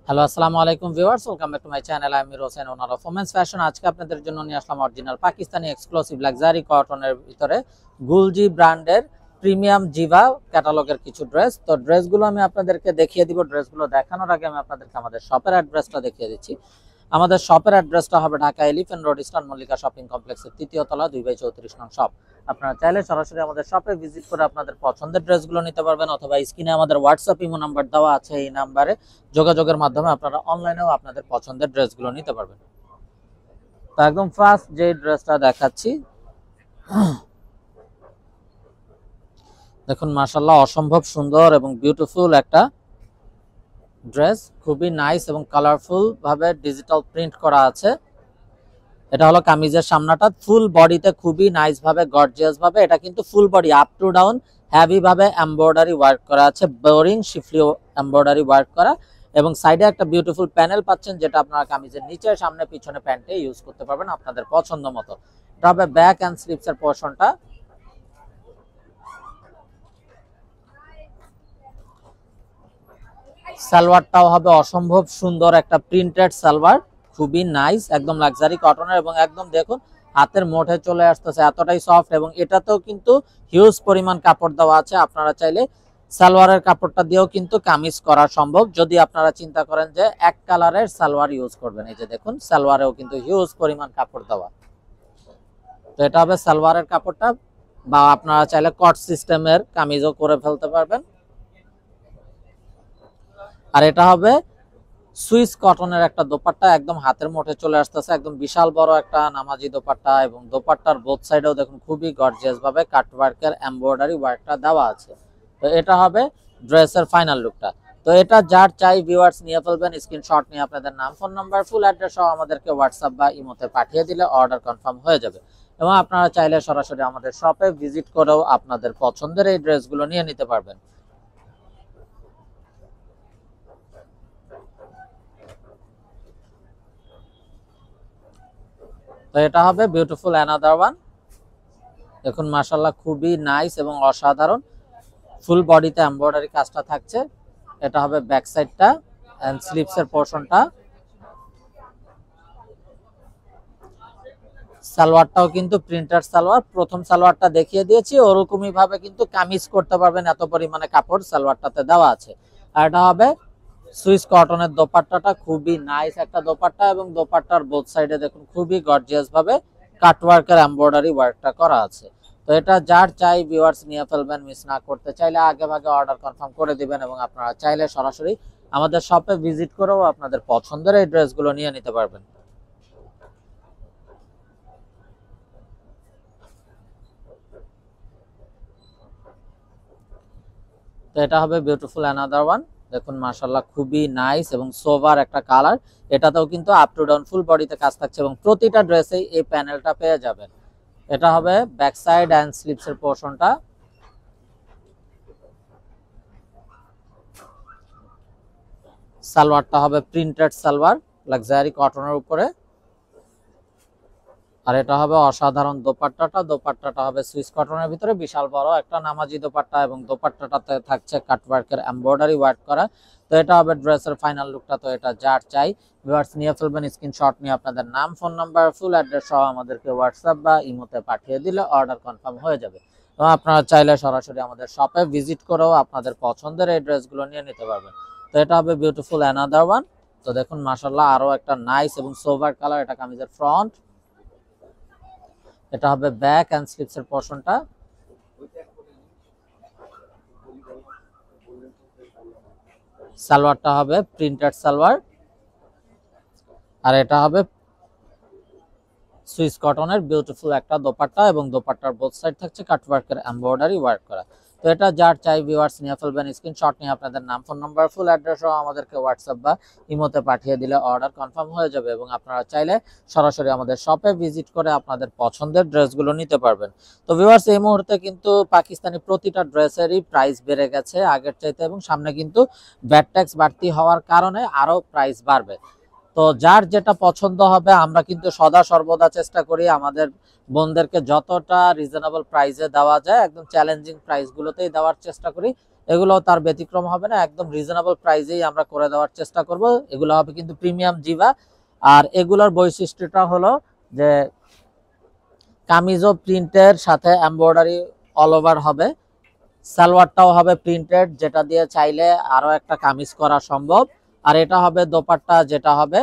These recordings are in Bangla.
হ্যালো, আসসালামু আলাইকুম viewers, welcome back to my channel. আমি Mir Hossain, owner of women's fashion. আজকে আপনাদের জন্য নিয়ে আসলাম অরিজিনাল পাকিস্তানি এক্সক্লুসিভ লাক্সারি কটনের ভিতরে গুলজি ব্র্যান্ডের প্রিমিয়াম জিভা ক্যাটালগের কিছু ড্রেস। তো ড্রেসগুলো আমি আপনাদেরকে দেখিয়ে দিব। ড্রেসগুলো দেখানোর আগে আমি আপনাদেরকে আমাদের শপের অ্যাড্রেসটা দেখিয়ে দিচ্ছি। আমাদের শপের অ্যাড্রেসটা হবে Dhaka elephant road, eastern Mallika shopping কমপ্লেক্সের ৩য় তলা, 2/34 নং শপ। আপনারা চাইলে সরাসরি আমাদের শপে ভিজিট করে আপনাদের পছন্দের ড্রেসগুলো নিতে পারবেন, অথবা স্ক্রিনে আমাদের হোয়াটসঅ্যাপ ইমো নাম্বার দেওয়া আছে, এই নাম্বারে যোগাযোগের মাধ্যমে আপনারা অনলাইনেও আপনাদের পছন্দের ড্রেসগুলো নিতে পারবেন। তো একদম ফার্স্ট যে ড্রেসটা দেখাচ্ছি, দেখুন মাশাআল্লাহ অসম্ভব সুন্দর এবং বিউটিফুল একটা ড্রেস, খুবই নাইস এবং কালারফুল ভাবে ডিজিটাল প্রিন্ট করা আছে। এটা হলো কামিজের সামনাটা, ফুল বডিতে খুবই নাইস ভাবে গর্জিয়াস ভাবে, এটা কিন্তু full body up to down heavy ভাবে এমব্রয়ডারি ওয়ার্ক করা আছে, বোরিং শিফলি এমব্রয়ডারি ওয়ার্ক করা, এবং সাইডে একটা বিউটিফুল প্যানেল পাচ্ছেন, যেটা আপনারা কামিজের নিচে সামনে পিছনে প্যান্টে ইউজ করতে পারবেন আপনাদের পছন্দ মতো। এটা হবে ব্যাক এন্ড স্লিভস এর পোরশনটা। সালোয়ারটাও হবে অসম্ভব সুন্দর একটা প্রিন্টেড সালোয়ার, খুবই নাইস, একদম লাক্সারি কটনের, এবং একদম দেখুন হাতের মুঠে চলে আসতেছে, এতটাই সফট। এবং এটাতেও কিন্তু হিউজ পরিমাণ কাপড় দেওয়া আছে। আপনারা চাইলে সালোয়ারের কাপড়টা দিয়েও কিন্তু কামিজ করা সম্ভব, যদি আপনারা চিন্তা করেন যে এক কালারের সালোয়ার ইউজ করবেন। এই যে দেখুন সালোয়ারেও কিন্তু হিউজ পরিমাণ কাপড় দেওয়া। তো এটা হবে সালোয়ারের কাপড়টা, বা আপনারা চাইলে কট সিস্টেমের কামিজও করে ফেলতে পারবেন। আর এটা হবে সুইস কটনের একটা দোপাট্টা, একদম হাতের মুঠে চলে আসতেছে, একদম বিশাল বড় একটা নামাজি দোপাট্টা, এবং দোপাট্টার বোথ সাইডেও দেখুন খুবই গর্জিয়াস ভাবে কাটওয়ার্কের এমব্রয়ডারি ওয়ার্কটা দেওয়া আছে। তো এটা হবে ড্রেসের ফাইনাল লুকটা। তো এটা যার চাই ভিউয়ার্স নিয়ে ফেলবেন, স্ক্রিনশট নিয়ে আপনাদের নাম, ফোন নাম্বার, ফুল অ্যাড্রেস সহ আমাদেরকে হোয়াটসঅ্যাপ বা ইমোতে পাঠিয়ে দিলে অর্ডার কনফার্ম হয়ে যাবে। এবং আপনারা চাইলে সরাসরি আমাদের শপে ভিজিট করেও আপনাদের পছন্দের এই ড্রেসগুলো নিয়ে নিতে পারবেন। তো এটা হবে বিউটিফুল অ্যানাদার ওয়ান। দেখুন মাশাআল্লাহ খুবই নাইস এবং অসাধারণ, ফুল বডিতে এমব্রয়ডারি কাজটা থাকছে। এটা হবে ব্যাক সাইডটা এন্ড স্লিভস এর পোরশনটা। সালোয়ারটাও কিন্তু প্রিন্টার সালোয়ার, প্রথম সালোয়ারটা দেখিয়ে দিয়েছি, ওরকমই ভাবে কিন্তু কামিজ করতে পারবেন, এত পরিমাণে কাপড় সালোয়ারটাতে দেওয়া আছে। আর এটা হবে সুইস কটনের দোপাট্টাটা, খুবই নাইস একটা দোপাট্টা, এবং দোপাট্টার বোথ সাইডে দেখুন খুবই গর্জিয়াস ভাবে কাটওয়ার্কের এমব্রয়ডারি ওয়ার্কটা করা আছে। তো এটা যার চাই ভিউয়ার্স নিয়ে ফেলবেন, মিস না করতে চাইলে আগে ভাগে অর্ডার কনফার্ম করে দিবেন, এবং আপনারা চাইলে সরাসরি আমাদের শপে ভিজিট করেও আপনাদের পছন্দের এই ড্রেসগুলো নিয়ে নিতে পারবেন। তো এটা হবে বিউটিফুল অ্যানাদার ওয়ান। দেখুন মাশাআল্লাহ খুবই নাইস এবং সোভার একটা কালার। এটাতেও কিন্তু আপ টু ডাউন ফুল বডিতে কাজ থাকছে, এবং প্রতিটা ড্রেসেই এই প্যানেলটা পেয়ে যাবেন। এটা হবে ব্যাক সাইড এন্ড স্লিভস এর পোরশনটা। সালোয়ারটা হবে প্রিন্টেড সালোয়ার লাক্সারি কটনের উপরে। আর এটা হবে অসাধারণ দোপাট্টাটা, দোপাট্টাটা হবে সুইস কটনের ভিতরে বিশাল বড় একটা নামাজি দোপাট্টা, এবং দোপাট্টাটাতে থাকছে কাটওয়ার্কের এমব্রয়ডারি ওয়ার্ক করা। তো এটা হবে ড্রেসের ফাইনাল লুকটা। তো এটা যার চাই ভিউয়ার্স নিয়ে ফেলবেন, স্ক্রিনশট নিয়ে আপনাদের নাম, ফোন নাম্বার, ফুল অ্যাড্রেস সহ আমাদেরকে হোয়াটসঅ্যাপ বা ইমোতে পাঠিয়ে দিলে অর্ডার কনফার্ম হয়ে যাবে। এবং আপনারা চাইলে সরাসরি আমাদের শপে ভিজিট করেও আপনাদের পছন্দের এই ড্রেসগুলো নিয়ে নিতে পারবেন। তো এটা হবে বিউটিফুল অ্যানাদার ওয়ান। তো দেখুন মাশাআল্লাহ আরো একটা নাইস এবং সোভার কালার, এটা কামিজের ফ্রন্ট। এটা হবে ব্যাক এন্ড স্লিভস এর পোরশনটা। সালোয়ারটা হবে প্রিন্টেড সালোয়ার। আর এটা হবে সুইস কটনের বিউটিফুল একটা দোপাট্টা, এবং দোপাট্টার বোথ সাইড থাকছে কাটওয়ার্কের এমব্রয়ডারি ওয়ার্ক করা। তো এটা যার চাই ভিউয়ার্স নিয়ে ফেলবেন, স্ক্রিনশট নিয়ে আপনাদের নাম, ফোন নাম্বার, ফুল অ্যাড্রেস সহ আমাদেরকে হোয়াটসঅ্যাপ বা ইমোতে পাঠিয়ে দিলে অর্ডার কনফার্ম হয়ে যাবে, এবং আপনারা চাইলে সরাসরি আমাদের শপে ভিজিট করে আপনাদের পছন্দের ড্রেসগুলো নিতে পারবেন। তো ভিউয়ার্স এই মুহূর্তে কিন্তু পাকিস্তানি প্রতিটা ড্রেসেরই প্রাইস বেড়ে গেছে আগের চাইতে, এবং সামনে কিন্তু ভ্যাট ট্যাক্স বাড়তি হওয়ার কারণে আরো প্রাইস বাড়বে। তো যার যেটা পছন্দ হবে, আমরা কিন্তু সদা সর্বদা চেষ্টা করি আমাদের বোনদেরকে যতটা রিজনেবল প্রাইসে দেওয়া যায়, একদম চ্যালেঞ্জিং প্রাইসগুলোতেই দেওয়ার চেষ্টা করি, এগুলো তার ব্যতিক্রম হবে না, একদম রিজনেবল প্রাইসেই আমরা করে দেওয়ার চেষ্টা করব। এগুলো হবে কিন্তু প্রিমিয়াম জিভা। আর এগুলোর বৈশিষ্ট্যটা হলো যে কামিজও প্রিন্টের সাথে এমব্রয়ডারি অল ওভার হবে, সালোয়ারটাও হবে প্রিন্টেড, যেটা দিয়ে চাইলে আরো একটা কামিজ করা সম্ভব। আর এটা হবে দোপাট্টা, যেটা হবে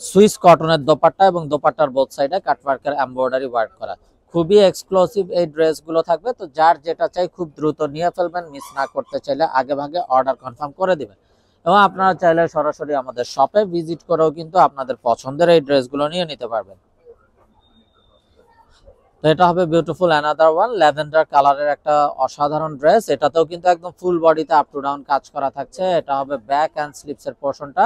সুইস কটনের দোপাট্টা এবং দোপাট্টার বোথ সাইডে কাটওয়ার্কের এমব্রয়ডারি ওয়ার্ক করা। খুবই এক্সক্লুসিভ এই ড্রেসগুলো থাকবে। তো যার যেটা চাই খুব দ্রুত নিয়ে ফেলবেন, মিস না করতে চাইলে আগে ভাগে অর্ডার কনফার্ম করে দিবেন। এবং আপনারা চাইলে সরাসরি আমাদের শপে ভিজিট করেও কিন্তু আপনাদের পছন্দের এই ড্রেসগুলো নিয়ে নিতে পারবেন। তো এটা হবে বিউটিফুল অ্যানাদার ওয়ান, ল্যাভেন্ডার কালারের একটা অসাধারণ ড্রেস। এটাতেও কিন্তু একদম ফুল বডিতে আপ টু ডাউন কাজ করা থাকছে। এটা হবে ব্যাক অ্যান্ড স্লিপস এর পোর্শনটা।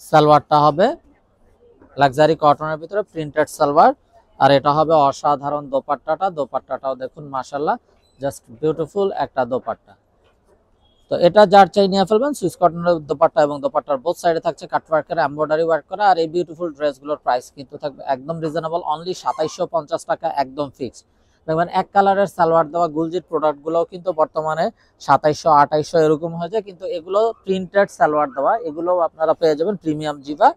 সালোয়ারটা হবে লাক্সারি কটনের ভিতরে প্রিন্টেড সালোয়ার। আর এটা হবে অসাধারণ দোপাট্টাটা। দোপাট্টাটাও দেখুন মাশাআল্লাহ, জাস্ট বিউটিফুল একটা দোপাট্টা। তো এটা যার চাই নিয়ে ফেলবেন। সুইস কটনের দোপাট্টা এবং দোপাট্টার বোথ সাইডে থাকছে কাটওয়ার্কের এমব্রয়ডারি ওয়ার্ক করা। আর এই বিউটিফুল ড্রেসগুলোর প্রাইস কিন্তু থাকবে একদম রিজনেবল, অনলি 2750 টাকা, একদম ফিক্সড। দেখবেন এক কালারের সালোয়ার দেওয়া গুলজির প্রোডাক্টগুলোও কিন্তু বর্তমানে 2700 2800 এরকম হয়ে যায়, কিন্তু এগুলো প্রিন্টেড সালোয়ার দেওয়া, এগুলো আপনারা পেয়ে যাবেন প্রিমিয়াম জিভা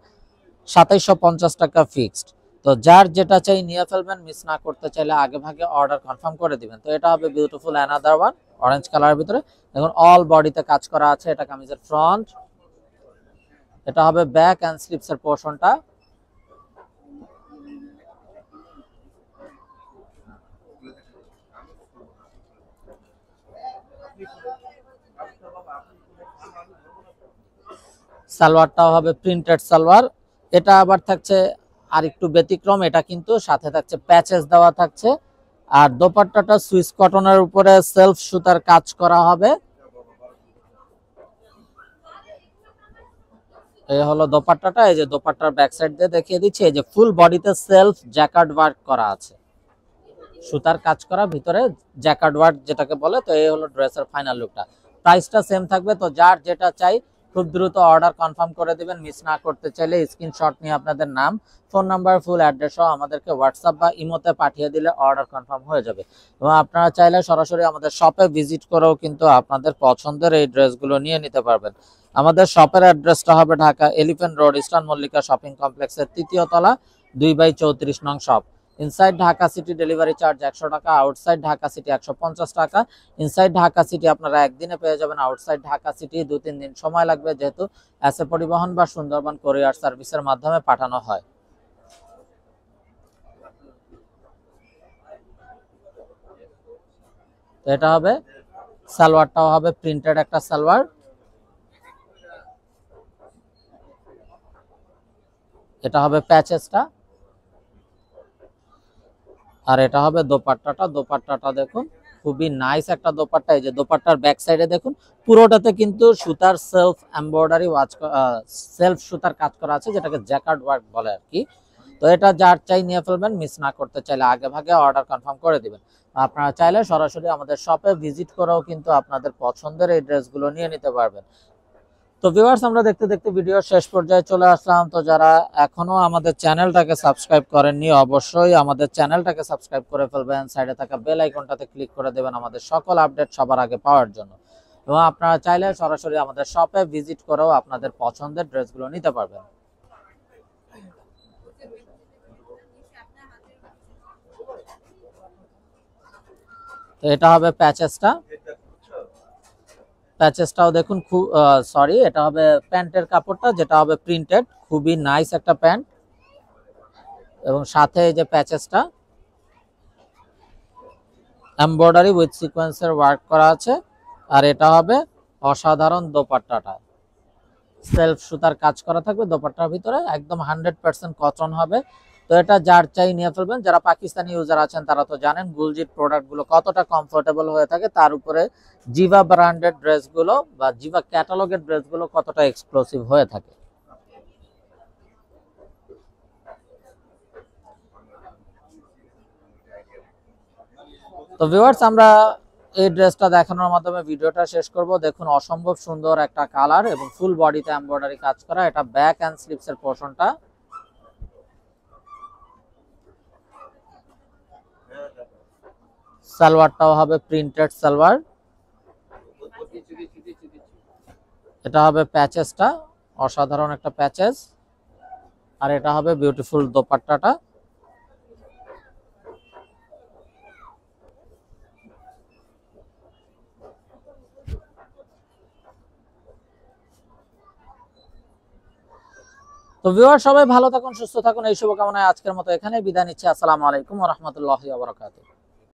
2750 টাকা ফিক্সড। তো যার যেটা চাই নিয়ে ফেলবেন, মিস না করতে চাইলে আগে ভাগে অর্ডার কনফার্ম করে দিবেন। তো এটা হবে বিউটিফুল অ্যানাদার ওয়ান, অরেঞ্জ কালারের ভিতরে। দেখুন অল বডিতে কাজ করা আছে। এটা কামিজের ফ্রন্ট, এটা হবে ব্যাক এন্ড স্লিপস এর পোর্শনটা। সালোয়ারটাও হবে প্রিন্টেড সালোয়ার। এটা আবার থাকছে আর একটু ব্যতিক্রম, এটা কিন্তু সাথে থাকছে প্যাচেস দেওয়া থাকছে। আর দোপাট্টাটা সুইস কটনের উপরে সেলফ সুতার কাজ করা হবে। এই হলো দোপাট্টাটা। এই যে দোপাট্টার ব্যাক সাইড দিয়ে দেখিয়ে দিচ্ছি, এই যে ফুল বডিতে সেলফ জ্যাকার্ড ওয়ার্ক করা আছে, সুতার কাজ করা, ভিতরে জ্যাকার্ড ওয়ার্ক যেটাকে বলে। তো এই হলো ড্রেসের ফাইনাল লুকটা। প্রাইসটা সেম থাকবে। তো যার যেটা চাই খুব দ্রুত অর্ডার কনফার্ম করে দিবেন। মিস না করতে চাইলে স্ক্রিনশট নিয়ে আপনাদের নাম, ফোন নাম্বার, ফুল অ্যাড্রেস সহ আমাদেরকে হোয়াটসঅ্যাপ বা ইমোতে পাঠিয়ে দিলে অর্ডার কনফার্ম হয়ে যাবে। এবং আপনারা চাইলে সরাসরি আমাদের শপে ভিজিট করেও কিন্তু আপনাদের পছন্দের এই ড্রেসগুলো নিয়ে নিতে পারবেন। আমাদের শপের অ্যাড্রেসটা হবে Dhaka elephant road, eastern Mallika shopping কমপ্লেক্সের 3য় তলা, 2/34 নং shop. Inside Dhaka city delivery charge 100 টাকা, আউটসাইড ঢাকা সিটি 150 টাকা। ইনসাইড ঢাকা সিটি আপনারা একদিনে পেয়ে যাবেন, আউটসাইড ঢাকা সিটি 2-3 দিন সময় লাগবে, যেহেতু এসএ পরিবহন বা সুন্দরবন কোরিয়ার সার্ভিসের মাধ্যমে পাঠানো হয়। তো এটা হবে সালোয়ারটাও হবে প্রিন্টেড একটা সালোয়ার। এটা হবে প্যাচেসটা। আর এটা হবে দোপাট্টাটা। দোপাট্টাটা দেখুন খুবই নাইস একটা দোপাট্টা। এই যে দোপাট্টার ব্যাক সাইডে দেখুন পুরোটাতে কিন্তু সুতার সেলফ এমব্রয়ডারি ওয়াচ, সেলফ সুতার কাজ করা আছে, যেটাকে জ্যাকার্ড ওয়ার্ক বলে আর কি। তো এটা যার চাই নিয়ে ফেলবেন, মিস না করতে চাইলে আগে ভাগে অর্ডার কনফার্ম করে দিবেন। আপনারা চাইলে সরাসরি আমাদের শপে ভিজিট করেও কিন্তু আপনাদের পছন্দের এই ড্রেসগুলো নিয়ে নিতে পারবেন। তো ভিউয়ার্স, আমরা দেখতে দেখতে ভিডিওর শেষ পর্যায়ে চলে আসলাম। তো যারা এখনো আমাদের চ্যানেলটাকে সাবস্ক্রাইব করেননি, অবশ্যই আমাদের চ্যানেলটাকে সাবস্ক্রাইব করে ফেলবেন। সাইডে থাকা বেল আইকনটাতে ক্লিক করে দেবেন আমাদের সকল আপডেট সবার আগে পাওয়ার জন্য। এবং আপনারা চাইলে সরাসরি আমাদের শপে ভিজিট করেও আপনাদের পছন্দের ড্রেসগুলো নিতে পারবেন। তো এটা হবে প্যাচেসটা। প্যাচেসটাও দেখুন খুব সরি, এটা হবে প্যান্টের কাপড়টা, যেটা হবে প্রিন্টেড, খুবই নাইস একটা প্যান্ট। এবং সাথে এই যে প্যাচেসটা এমব্রয়ডারি উইথ সিকোয়েন্সের ওয়ার্ক করা আছে। আর এটা হবে অসাধারণ দোপাট্টাটা, সেলফ সুতার কাজ করা থাকবে দোপাট্টার ভিতরে, একদম 100% কটন হবে। তো এটা যার চাই নিয়ে ফেলবেন। যারা পাকিস্তানি ইউজার আছেন তারা তো জানেন গুলজির প্রোডাক্টগুলো কতটা কমফোর্টেবল হয়ে থাকে, তার উপরে জিভা ব্র্যান্ডেড ড্রেসগুলো বা জিভা ক্যাটালগের ড্রেসগুলো কতটা এক্সক্লুসিভ হয়ে থাকে। তো ভিউয়ার্স, আমরা এই ড্রেসটা দেখানোর মাধ্যমে ভিডিওটা শেষ করব। দেখুন অসম্ভব সুন্দর একটা কালার এবং ফুল বডিতে এমব্রয়ডারি কাজ করা। এটা ব্যাক এন্ড স্লিপস এর পোর্শনটা। সালোয়ারটাও হবে প্রিন্টেড সালোয়ার। এটা হবে প্যাচেসটা, অসাধারণ একটা প্যাচেস। আর এটা হবে বিউটিফুল দোপাট্টাটা। তো ভিউয়ার সবাই ভালো থাকুন, সুস্থ থাকুন, এই শুভকামনায় আজকের মতো এখানেই বিদায় নিচ্ছি। আসসালামু আলাইকুম ওয়া রাহমাতুল্লাহি ওয়া বারাকাতুহু।